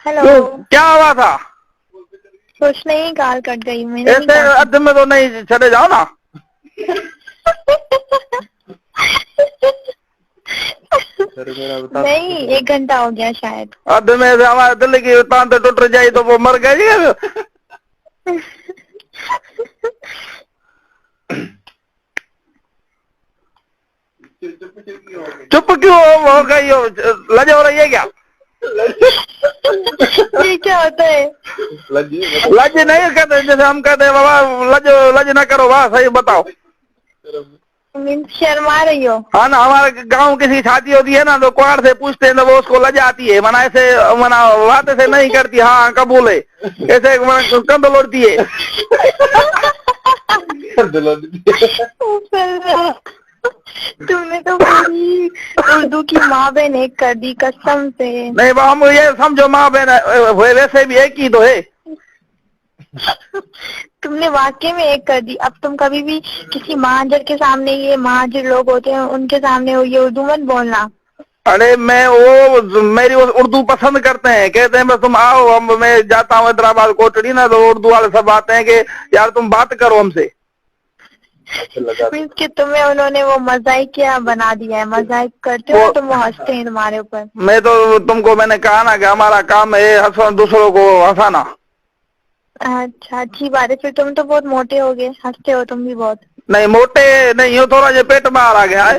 Hello. क्या हुआ था? कुछ नहीं, कॉल कट गई। मैंने ऐसे अर्ध में तो नहीं चले जाओ ना। नहीं, 1 घंटा हो गया शायद। अर्ध में से हमारे दिल की तान टूट जाए तो वो मर गई। चुप क्यों हो गई हो? लज हो रही है क्या? ये क्या होता है? लज नहीं कहते, जैसे हम कहते हैं बाबा लज लज ना करो। वाह सही बताओ। शर्मा रही हो? हाँ ना, हमारे गांव किसी शादी होती है ना तो कुआर से पूछते हैं तो वो उसको लज आती है। मना ऐसे मना बात ऐसे नहीं करती। हाँ कबूल है ऐसे कंध लोड़ती है। तुमने तो पूरी उर्दू की माँ बहन एक कर दी कसम से। नहीं हम ये समझो माँ बहन वैसे भी एक ही तो है। तुमने वाकई में एक कर दी। अब तुम कभी भी किसी महाजर के सामने, ये महाजर लोग होते हैं उनके सामने ये उर्दू मत बोलना। अरे मैं वो मेरी उर्दू पसंद करते हैं, कहते हैं बस तुम आओ। हम मैं जाता हूँ हैदराबाद कोटड़ी ना तो उर्दू वाले सब आते हैं कि यार तुम बात करो हमसे। मीन्स कि तुम्हें उन्होंने वो मजाकिया बना दिया है। मजाक करते हो तुम, वो हंसते हैं तुम्हारे ऊपर। मैं तो तुमको मैंने कहा ना कि हमारा काम है हंसना, दूसरों को हंसाना। अच्छा, अच्छी बात है। फिर तुम तो बहुत मोटे हो गए, हंसते हो तुम भी बहुत। नहीं मोटे नहीं हो, थोड़ा जो पेट बाहर आ गया है।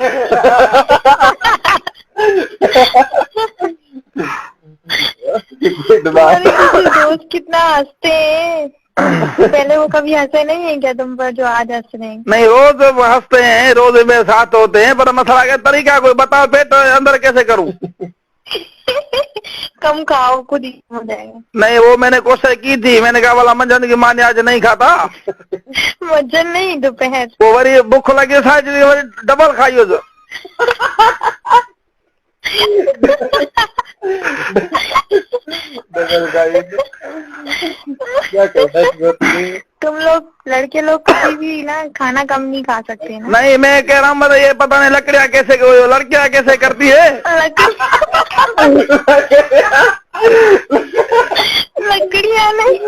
तुम्हारे किसी दोस्त कितना हंसते हैं। पहले वो कभी हंसे नहीं है क्या तुम पर जो आज हंस रहे हैं? नहीं रोज हंसते हैं, रोज मेरे साथ होते हैं, पर मसला का तरीका कोई बताओ, पेट अंदर कैसे करूं? कम खाओ, खुद ही हो जाएगा। नहीं वो मैंने कोशिश की थी, मैंने कहा वाला मंजन की माँ ने आज नहीं खाता। मजन नहीं, दोपहर। वो वरी भूख लगी साइज डबल खाइयो जो। क्या करना तुम लोग लड़के लोग कभी भी ना खाना कम नहीं खा सकते ना। नहीं मैं कह रहा हूँ मतलब ये पता नहीं लकड़ियाँ कैसे लड़कियाँ कैसे करती है। लकड़ियाँ नहीं,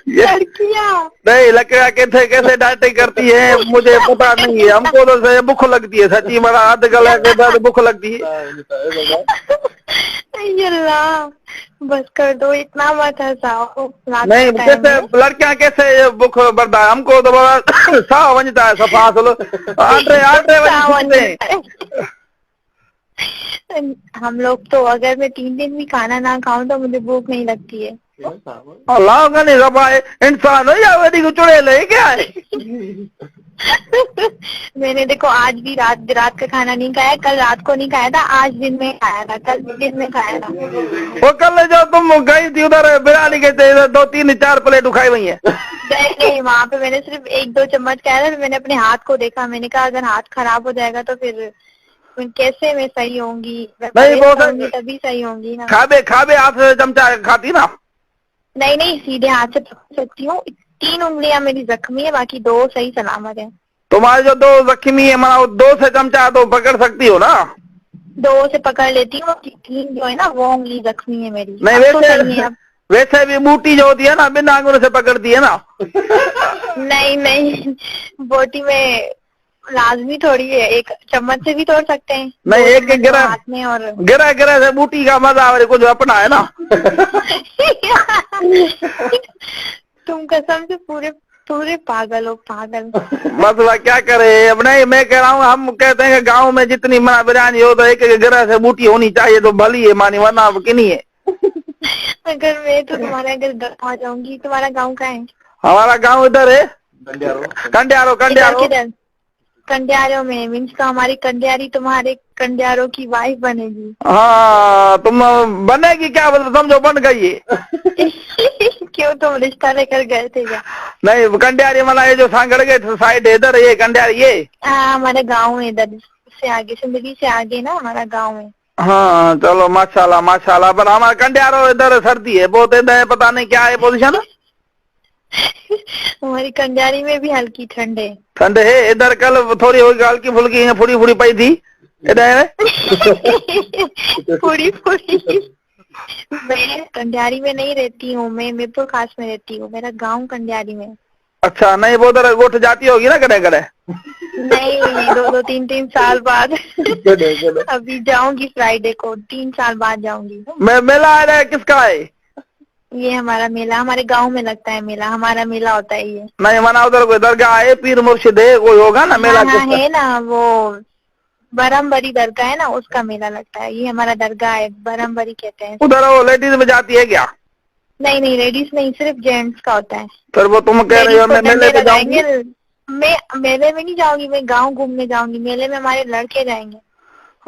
लड़कियाँ नहीं लकड़ियाँ कैसे कैसे डांटे करती है मुझे पता नहीं है। हमको तो भूख लगती है सच्ची, बड़ा आध गला के बाद भूख लगती है। अल्लाह, बस कर दो, इतना मत हंसाओ। नहीं कैसे लड़कियाँ कैसे भूख बढ़ता है, हमको तो बड़ा सा वंजता है सफा आटे आटे। हम लोग तो अगर मैं 3 दिन भी खाना ना खाऊं तो मुझे भूख नहीं लगती है। अल्लाह का नहीं रबा है, इंसान हो या वेदी को चुड़ैल है क्या है? मैंने देखो आज भी रात का खाना नहीं खाया, कल रात को नहीं खाया था, आज दिन में खाया था, कल दिन में खाया था। वो कल जो तुम गई थी उधर बिरयानी के 2 3 4 प्लेट उखाई हुई है। नहीं, वहाँ पे मैंने सिर्फ 1 2 चम्मच खाया था। फिर मैंने अपने हाथ को देखा, मैंने कहा अगर हाथ खराब हो जाएगा तो फिर कैसे मैं सही होंगी? तभी सही होंगी ना। खाबे हाथ से चमचा खाती ना। नहीं, सीधे हाथ से पकड़ सकती हूँ। 3 उंगलियां मेरी जख्मी है, बाकी 2 सही सलामत है। तुम्हारे जो 2 जख्मी है माना 2 से चमचा तो पकड़ सकती हो ना। 2 से पकड़ लेती हूँ, 3 जो है ना वो उंगली जख्मी है मेरी। नहीं वैसे भी बूटी जो होती है ना बिना आंगुर से पकड़ती है ना। नहीं, बोटी में लाजमी थोड़ी है, एक चम्मच से भी तोड़ सकते हैं। नहीं एक गिरा हाथ में और गिरा से बूटी का मजा कुछ अपना है ना। तुम कसम से पूरे पागल हो, पागल। मसला क्या करे। अब नहीं मैं कह रहा हूँ, हम कहते हैं कि गांव में जितनी मना बिरयानी हो तो एक गिरा से बूटी होनी चाहिए तो भली है मानी, वरना अब किनी है। अगर मैं तो तुम्हारे अगर आ जाऊंगी। तुम्हारा गांव कहाँ है? हमारा गांव इधर है कंडियारो। कंडियारो में मीन्स तो हमारी कंडियारी तुम्हारे कंडियारो की वाइफ बनेगी। हाँ तुम बनेगी क्या, समझो बन गई है। क्यों, तुम रिश्ता लेकर गए थे क्या? नहीं कंडियारी मना ये जो सांगड़ गए साइड इधर ये कंडियारी ये। हाँ हमारे गाँव है, इधर से आगे, सिंदगी से आगे ना हमारा गाँव है। हाँ चलो माशाल्लाह पर हमारा कंडियारो इधर सर्दी है बहुत, इधर पता नहीं क्या है पोजीशन। हमारी कंडियारी में भी हल्की ठंड है। ठंड है इधर, कल थोड़ी हल्की फुल्की फुड़ी पाई थी इधर। फुड़ी मैं कंडियारी में नहीं रहती हूँ, मैं मीरपुर खास में रहती हूँ, मेरा गांव कंडियारी में। अच्छा, नहीं वो उधर गोठ जाती होगी ना कड़े कड़े? नहीं, 2-3 साल बाद। अभी जाऊंगी फ्राइडे को, 3 साल बाद जाऊंगी। मैं मेला आ रहा है, किसका है? ये हमारा मेला, हमारे गांव में लगता है मेला, हमारा मेला होता है ये। नहीं मना उधर कोई दरगाह है, पीर मुर्शिद है, कोई होगा ना मेला? हाँ, है ना, वो बरमबरी दरगाह है ना, उसका मेला लगता है। ये हमारा दरगाह है, बरमबरी कहते हैं। उधर वो लेडीज में जाती है क्या? नहीं नहीं, लेडीज नहीं, सिर्फ जेंट्स का होता है। फिर वो तुम कह रही हो मैं मेले पे जाऊंगी? मैं मेले में नहीं जाऊंगी, मैं गांव घूमने जाऊंगी। मेले में हमारे लड़के जाएंगे।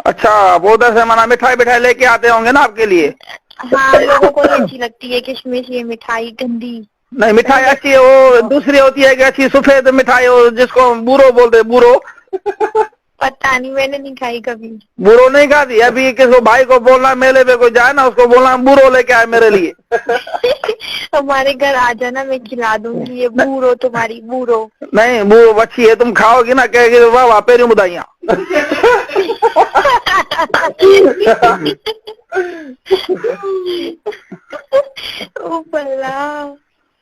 अच्छा, वो उधर से मना मिठाई बिठाई लेके आते होंगे ना आपके लिए? हाँ, लोगों को ये अच्छी लगती है किशमिश, ये मिठाई गंदी। नहीं मिठाई अच्छी है, वो दूसरी होती है कि अच्छी सफेद मिठाई हो जिसको बूरो बोलते, बूरो। पता नहीं, मैंने नहीं खाई कभी। बूरो नहीं खाती? अभी किसी भाई को बोलना मेले पे कोई जाए ना, उसको बोलना बूरो लेके आए मेरे लिए। हमारे घर आ जाना, मैं खिला दूंगी ये बूरो, तुम्हारी बूरो। नहीं वो अच्छी है, तुम खाओगी ना कहेगी वाह वाह पेरी मुदाइयाँ। ओ बल्ला।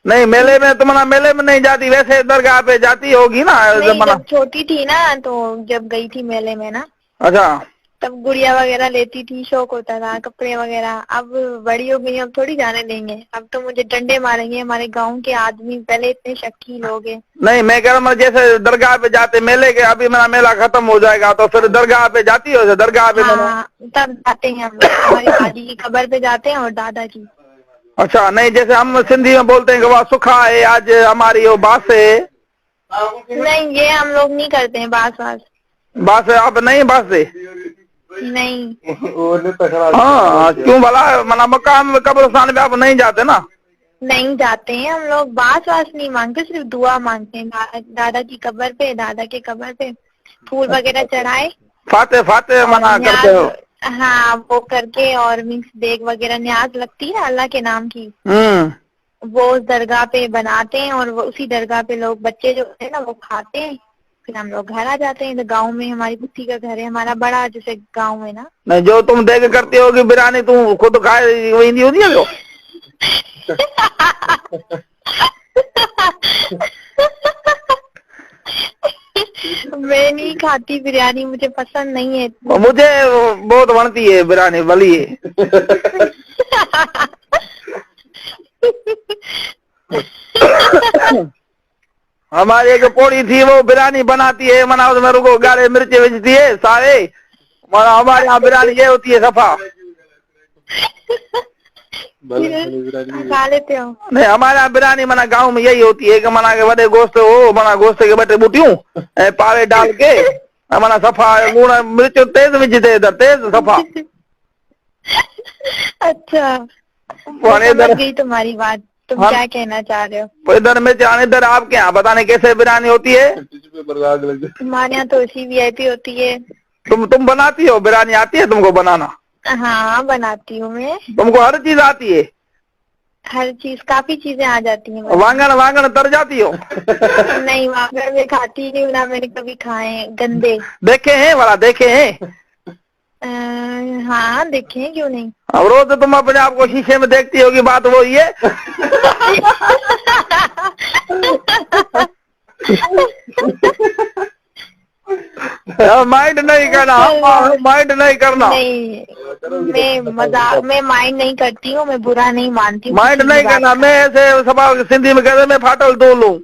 नहीं मेले में तुम्हारा, मेले में नहीं जाती, वैसे दरगाह पे जाती होगी ना? जब छोटी थी ना, तो जब गई थी मेले में ना, अच्छा, तब गुड़िया वगैरह लेती थी, शौक होता था, कपड़े वगैरह। अब बड़ी हो गई, अब थोड़ी जाने देंगे, अब तो मुझे डंडे मारेंगे हमारे गांव के आदमी। पहले इतने शक्की लोग हैं। नहीं मैं कह रहा हूँ जैसे दरगाह पे जाते मेले के, अभी मेरा मेला खत्म हो जाएगा तो फिर दरगाह पे जाती हो? दरगाह पे हाँ, तब जाते हैं हम लोग, हमारी दादी की कब्र पे जाते हैं और दादा की। अच्छा, नहीं जैसे हम सिंधी में बोलते हैं कि वह सुखा है आज हमारी वो बास है। नहीं, ये हम लोग नहीं करते हैं, बास वास। बास है आप नहीं? बास है नहीं। हाँ, क्यों भला मना मकान कब्रिस्तान में आप नहीं जाते ना? नहीं जाते हैं हम लोग, बास वास नहीं मांगते, सिर्फ दुआ मांगते हैं। दादा की कब्र पे, दादा के कब्र पे फूल वगैरह चढ़ाए, फाते फाते मना करते हो? हाँ, वो करके, और मिक्स देग वगैरह न्याज लगती है अल्लाह के नाम की, वो उस दरगाह पे बनाते हैं, और वो उसी दरगाह पे लोग, बच्चे जो होते हैं ना, वो खाते हैं। फिर हम लोग घर आ जाते हैं। तो गांव में हमारी पुप्पी का घर है, हमारा बड़ा जैसे गांव है ना। नहीं जो तुम देख करती होगी बिरयानी, तुम खुद खाए वही होती है जो? मैं नहीं खाती बिरयानी, मुझे पसंद नहीं है। मुझे बहुत बनती है बिरयानी भली है। हमारी एक पौड़ी थी, वो बिरयानी बनाती है, मना उसमें रुको गाढ़े मिर्चे बेचती है सारे। मना हमारे यहाँ बिरयानी ये होती है सफा। खा लेते हो? नहीं हमारे यहाँ बिरयानी मना गांव में यही होती है कि मना के बड़े गोश्त हो, मना गोश्त के बटे बूटियों पावे डाल के मना सफा लूण मिर्च तेज बेचते इधर, तेज सफा। अच्छा, समझ गई तुम्हारी बात, तुम क्या कहना चाह रहे हो। इधर मिर्च आने, इधर आपके यहाँ बताने कैसे बिरयानी होती है? हमारे यहाँ तो ऐसी VIP होती है। तुम बनाती हो बिरयानी? आती है तुमको बनाना? हाँ, बनाती हूँ मैं। तुमको हर चीज आती है? हर चीज, काफी चीजें आ जाती हैं। वांगन तर जाती हो? नहीं, वांगन में खाती नहीं, ना मैंने कभी खाए, गंदे देखे हैं, बड़ा देखे हैं। हाँ, देखे हैं, क्यों नहीं। अब रोज तुम अपने आप को शीशे में देखती होगी, बात वो ही है। माइंड नहीं करना, माइंड नहीं करना। नहीं, मैं माइंड नहीं करती हूँ, मैं बुरा नहीं मानती हूँ। माइंड नहीं करना, मैं ऐसे सभा सिंधी में कहते मैं फाटल दो लूं।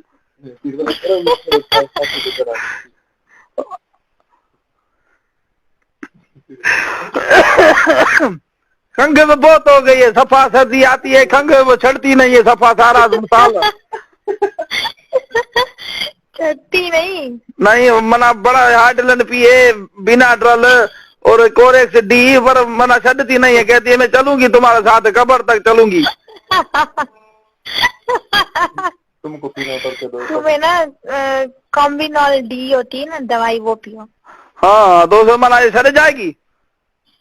खंघ में बहुत हो गई है, सफा सर्दी आती है, खंघ वो छड़ती नहीं है, सफा सारा साल छड़ती नहीं मना बड़ा हार्डलन पिए बिना ड्रल और कोरेक्स डी, पर मना छड़ती नहीं है, कहती है मैं चलूंगी तुम्हारे साथ कब्र तक चलूंगी। तुमको पीना करके दो। तुम्हें ना कॉम्बिनॉल डी होती है ना दवाई, वो पियो। हाँ, 200 मना ये सड़ जाएगी।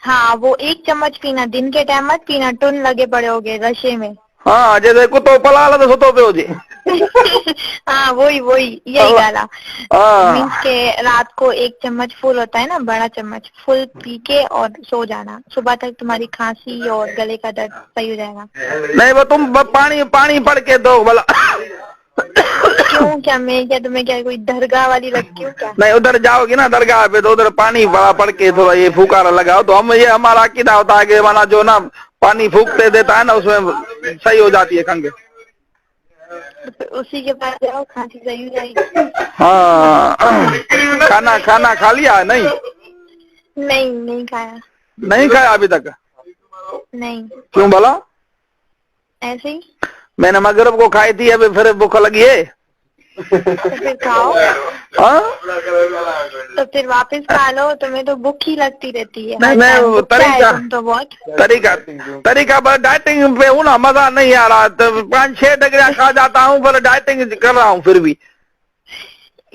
हाँ, वो 1 चम्मच पीना, दिन के टाइम मत पीना, टुन लगे पड़े होगे नशे में। हाँ, जैसे कुत्तो पला लो तो सुतो पे हो जाए। हाँ वही यही डाला। मीन्स के रात को 1 चम्मच फुल होता है ना, बड़ा चम्मच फुल पी के और सो जाना। सुबह तक तुम्हारी खांसी और गले का दर्द सही हो जाएगा। नहीं वो तुम पानी पड़ के दो भला। क्यों, क्या तुम्हें क्या कोई दरगाह वाली लगती हूँ क्या? नहीं उधर जाओगी ना दरगाह पे तो उधर पानी बड़ा पड़ के थोड़ा ये फुकारा लगाओ तो हम ये हमारा अकीदा होता है कि माना जो ना पानी फूकते देता है ना उसमें सही हो जाती है खंघ। तो उसी के पास जाओ, खांसी सही हो जाएगी। हाँ खाना खा लिया? नहीं खाया। नहीं खाया अभी तक? नहीं। क्यों बोला? ऐसे ही। मैंने मगरब को खाई थी, अभी फिर भूख लगी है। तो फिर खाओ। हाँ तो फिर वापस खा लो, तुम्हें तो भूख ही लगती रहती है। नहीं वो तरीका बस डाइटिंग पे हूँ ना, मजा नहीं आ रहा। तो 5-6 डिग्री खा जाता हूँ पर डाइटिंग कर रहा हूँ फिर भी।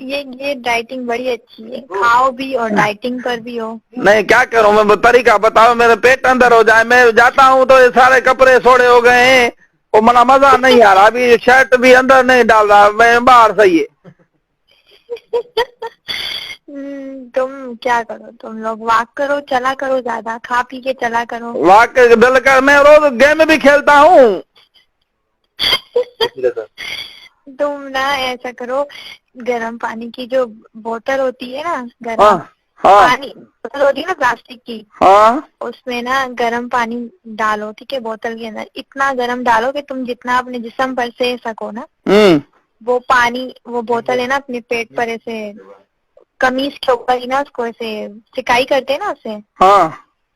ये डाइटिंग बड़ी अच्छी है, खाओ भी और डाइटिंग पर भी हो। नहीं क्या करूँ मैं, तरीका बताओ। मेरे पेट अंदर हो जाए, मैं जाता हूँ तो ये सारे कपड़े सोड़े हो गए हैं, वो मजा नहीं आ रहा। अभी शर्ट भी अंदर नहीं डाल रहा, मैं बाहर सही है। तुम क्या करो, तुम लोग वॉक करो, चला करो, ज्यादा खा पी के चला करो। वॉक दिल कर, मैं रोज गेम भी खेलता हूँ। तुम ना ऐसा करो, गर्म पानी की जो बोतल होती है ना, गर्म पानी बोतल होती है ना प्लास्टिक की, उसमें ना गर्म पानी डालो, ठीक है, बोतल के अंदर। इतना गर्म डालो कि तुम जितना अपने जिस्म पर से सको ना, वो पानी, वो बोतल है ना, अपने पेट पर ऐसे कमीज के ऊपर ही ना उसको ऐसे सिकाई करते हैं ना उससे,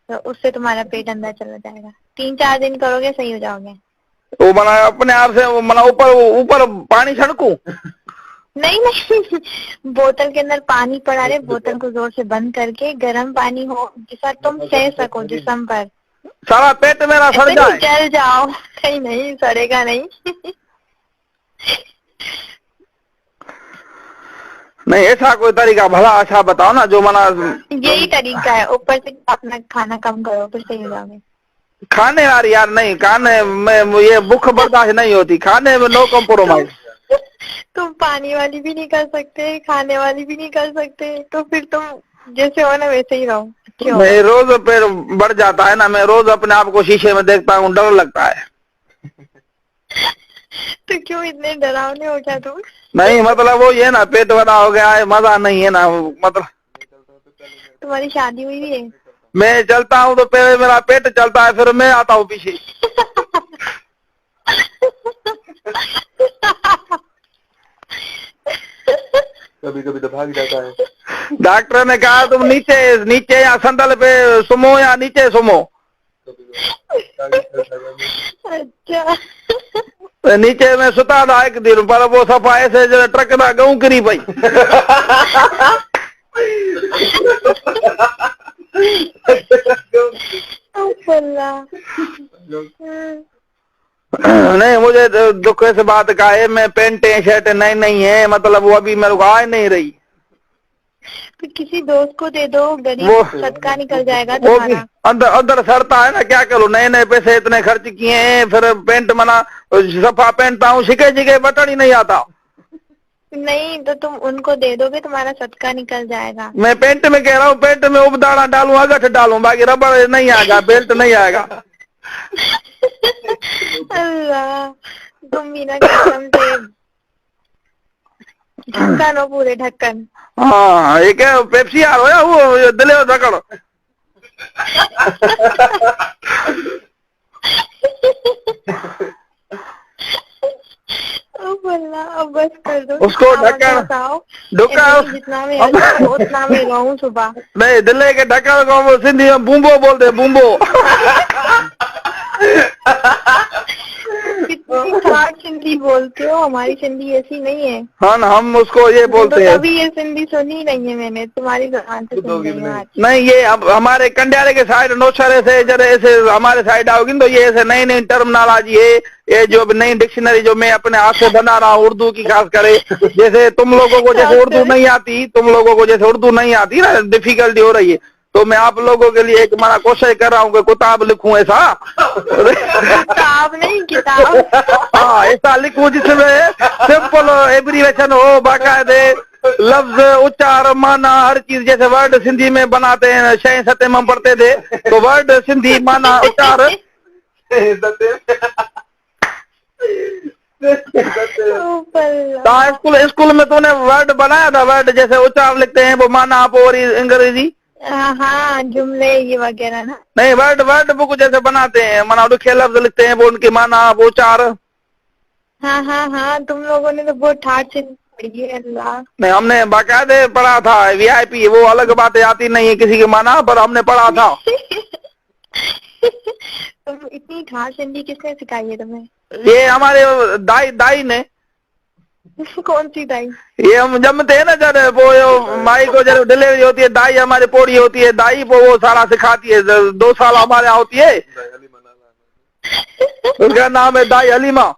तो उससे तुम्हारा पेट अंदर चला जाएगा। 3-4 दिन करोगे सही हो जाओगे। वो मना अपने आप से मना ऊपर पानी छिड़कूं? नहीं बोतल के अंदर पानी पड़ा रहे, बोतल को जोर से बंद करके गर्म पानी हो जिसका तुम सह सको जिस्म पर, सारा पेट मेरा सड़ जाए। जल जाओ। नहीं सड़ेगा नहीं। नहीं ऐसा कोई तरीका भला अच्छा बताओ ना जो मना। यही तरीका है, ऊपर से अपना खाना कम करो फिर सही हो जाओगे। खाने यार नहीं, खाने में ये भूख बर्दाश्त नहीं होती, खाने में नो कॉम्प्रोमाइज। तुम पानी वाली भी नहीं कर सकते, खाने वाली भी नहीं कर सकते, तो फिर तुम जैसे हो ना वैसे ही रहो। मैं रोज पेट बढ़ जाता है ना, मैं रोज अपने आप को शीशे में देखता हूँ, डर लगता है। तो क्यों इतने डरावने हो क्या तुम? नहीं मतलब वो ये ना पेट बड़ा हो गया है, मजा नहीं है ना, मतलब। तुम्हारी शादी हुई है? मैं चलता हूँ तो पहले मेरा पेट चलता है, फिर मैं आता हूँ पीछे। कभी तो भाग जाता है। डॉक्टर ने कहा तुम नीचे या संदल पे सुमो या नीचे सुमो। अच्छा। नीचे में सुता था एक दिन, पर वो सफाई से जो ट्रक ना गऊ करी भाई। नहीं मुझे दुख इस बात का है, मैं पेंट शर्ट नहीं है, मतलब वो अभी मेरे को आ नहीं रही। तो किसी दोस्त को दे दो, गरीब सदका निकल जाएगा तुम्हारा। अंदर सड़ता है ना, क्या करूँ, नए पैसे इतने खर्च किए हैं, फिर पेंट मना सफा पहनता हूँ, शिके बटन ही नहीं आता। नहीं तो तुम उनको दे दोगे, तुम्हारा सदका निकल जाएगा। मैं पेंट में कह रहा हूँ, पेंट में उबदाना डालूं, अगठ डालूं, बाकी रबड़ नहीं आएगा, बेल्ट नहीं आएगा। अल्लाह, तुम बिना कसम से ढक्कन हो, पूरे ढक्कन। हाँ ये क्या पेप्सी आ रहा है, वो दिले ढक्कन। अब बस कर दो उसको ढक्कन जितना मैं उतना मैं रहूं सुबह। नहीं दिल्ली के ढक्कन को सिंधी में बूंबो बोलते, बूंबो। कितनी खाट सिंधी बोलते हो, हमारी सिंधी ऐसी नहीं है। हाँ ना, हम उसको ये बोलते हैं। कभी ये सिंधी सुनी नहीं है मैंने, तुम्हारी जबान से सुन रही हूँ। नहीं ये अब हमारे कंडियाले के साइड नौशहरे से जरा ऐसे हमारे साइड आओगी तो ये ऐसे नई टर्मिनोलॉजी है, ये जो नई डिक्शनरी जो मैं अपने हाथ से बना रहा हूँ उर्दू की, खास करे जैसे तुम लोगों को जैसे उर्दू नहीं आती, ना डिफिकल्टी हो रही है, तो मैं आप लोगों के लिए एक माना कोशिश कर रहा हूँ कि किताब लिखूं ऐसा। किताब नहीं, किताब। हाँ ऐसा लिखूं जिसमें सिंपल एब्रीवेशन हो, बाकायदे लफ्ज, उच्चार, माना, हर चीज। जैसे वर्ड सिंधी में बनाते हैं, 6 में हम पढ़ते थे, तो वर्ड सिंधी माना उच्चार। स्कूल में तूने वर्ड बनाया था, वर्ड जैसे उच्चार लिखते हैं वो माना आप, और अंग्रेजी हाँ जुमले ये वगैरह ना। नहीं, वर्ड बुक जैसे बनाते हैं, माना लिखे लफ्ज लिखते हैं, वो उनकी माना आप उच्चार। हाँ हाँ हाँ, तुम लोगों ने तो बहुत ठाट से पढ़ी है। अल्लाह, नहीं, हमने बाकायदे पढ़ा था, VIP, वो अलग बातें आती नहीं है किसी की माना, पर हमने पढ़ा था। तुम इतनी ठाट हिंदी किसने सिखाई है तुम्हें? ये हमारे दाई ने। कौन सी दाई? ये हम जमते हैं ना, जब वो माई को जब डिलीवरी होती है, दाई हमारी पोड़ी होती है, दाई वो सारा सिखाती है। 2 साल हमारे यहाँ होती है, उसका नाम है दाई हलीमा।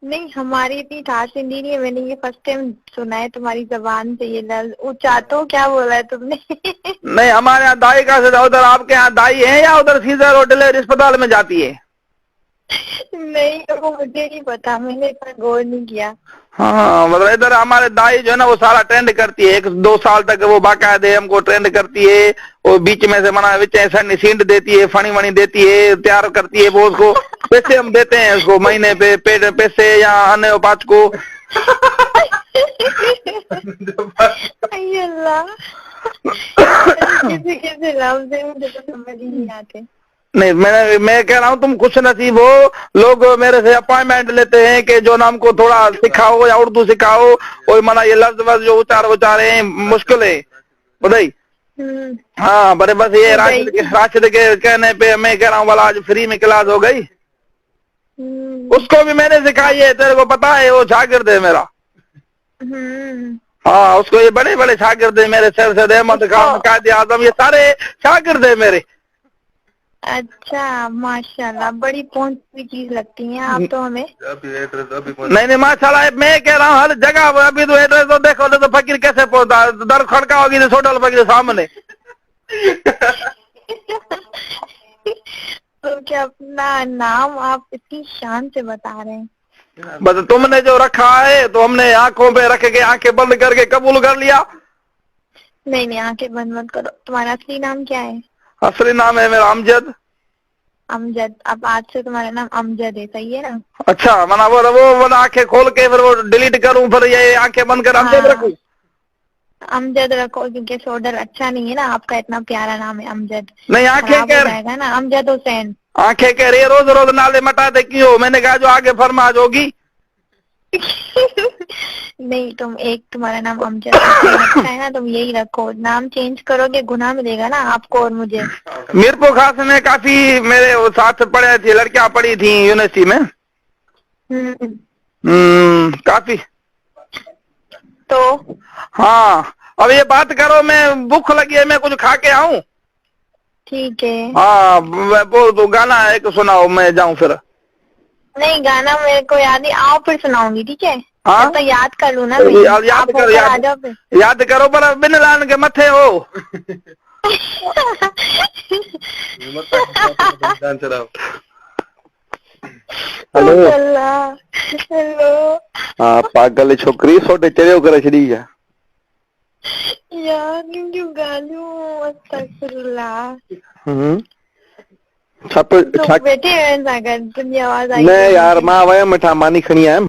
नहीं, हमारी इतनी ठाट हिंदी नहीं है। मैंने ये फर्स्ट टाइम सुना है तुम्हारी जबान से ये लफ्ज। उचातो क्या बोला है तुमने? नहीं, हमारे यहाँ दाई का से उधर, आपके यहाँ दाई है या उधर सीजर और डिलीवरी अस्पताल में जाती है? नहीं, वो मुझे नहीं पता, मैंने इतना गौर नहीं किया। हाँ, मतलब इधर हमारे दाई जो है ना, वो सारा ट्रेंड करती है। 1-2 साल तक वो बाकायदे हमको ट्रेंड करती है। वो बीच में से मना बीच सींड देती है, फनी वनी देती है, तैयार करती है। वो उसको पैसे हम देते हैं उसको, महीने पे पैसे या अन्य पाँच को। अल्लाह, कैसे लफ्ज है मुझे तो समझ ही नहीं आते। नहीं, मैं कह रहा हूँ तुम खुश नसीब हो। लोग मेरे से अपॉइंटमेंट लेते हैं कि जो नाम को थोड़ा सिखाओ या उर्दू सिखाओ, और मना ये लफ्ज वफ्ज जो उचारे मुश्किल है बताई। हाँ, बड़े बस ये राशिद के कहने पे मैं कह रहा हूँ, वाला आज फ्री में क्लास हो गई। उसको भी मैंने सिखाई है, तेरे को पता है, वो शागिर्द है मेरा। हाँ, उसको ये बड़े बड़े शागिर्द है मेरे, सरसद अहमद खान, कायद आजम, ये सारे शागिर्द है मेरे। अच्छा, माशाल्लाह, बड़ी पहुंच की चीज लगती है आप तो हमें। नहीं माशाल्लाह, मैं कह रहा हूँ हर जगह। अभी तो एड्रेस तो देखो तो फकीर कैसे पहुंचा, दर खड़का होगी तो होटल फकीर सामने। तो क्या अपना नाम आप इतनी शान से बता रहे हैं? बस तुमने जो रखा है तो हमने आंखों पे रख के, आंखें बंद करके कबूल कर लिया। नहीं, आंखें बंद मत करो। तुम्हारा असली नाम क्या है? असली नाम है मेरा अमजद। अमजद? अब आज से तुम्हारा नाम अमजद है, सही है ना? अच्छा, मना वो आंखें खोल के फिर वो डिलीट करूं, फिर ये आंखें बंद कर अमजद रखूं? अमजद रखो, क्योंकि सोडर अच्छा नहीं है ना आपका, इतना प्यारा नाम है अमजद। नहीं, आंखें कह जाएगा ना अमजद हुसैन। आंखें कह रही है रोज रोज नाले मटाते क्यों? मैंने कहा जो आगे फरमाज होगी। नहीं, तुम्हारा नाम अमजद अच्छा है ना, तुम यही रखो। नाम चेंज करोगे गुनाह मिलेगा ना आपको और मुझे। मीरपुर खास में काफी मेरे साथ पढ़े थी लड़कियां, पढ़ी थी यूनिवर्सिटी में। काफी। तो हाँ, अब ये बात करो, मैं भूख लगी है, मैं कुछ खा के आऊं? ठीक है। हाँ, वो तो गाना एक सुनाओ, मैं जाऊं फिर। नहीं, गाना मेरे को याद नहीं, आओ फिर सुनाऊंगी, ठीक है? हाँ, तो याद कर लूँ ना। याद करो, पर बिन लान के मथे हो। Hello hello. हाँ, पागल छोकरी सोटे चरियो करे छड़ी है यार, क्यों गालियों? अस्तगफिरुल्लाह। छप बेटे सागर तुम आवाज आई? नहीं यार, मां वया मिठा मानी खणी आयम।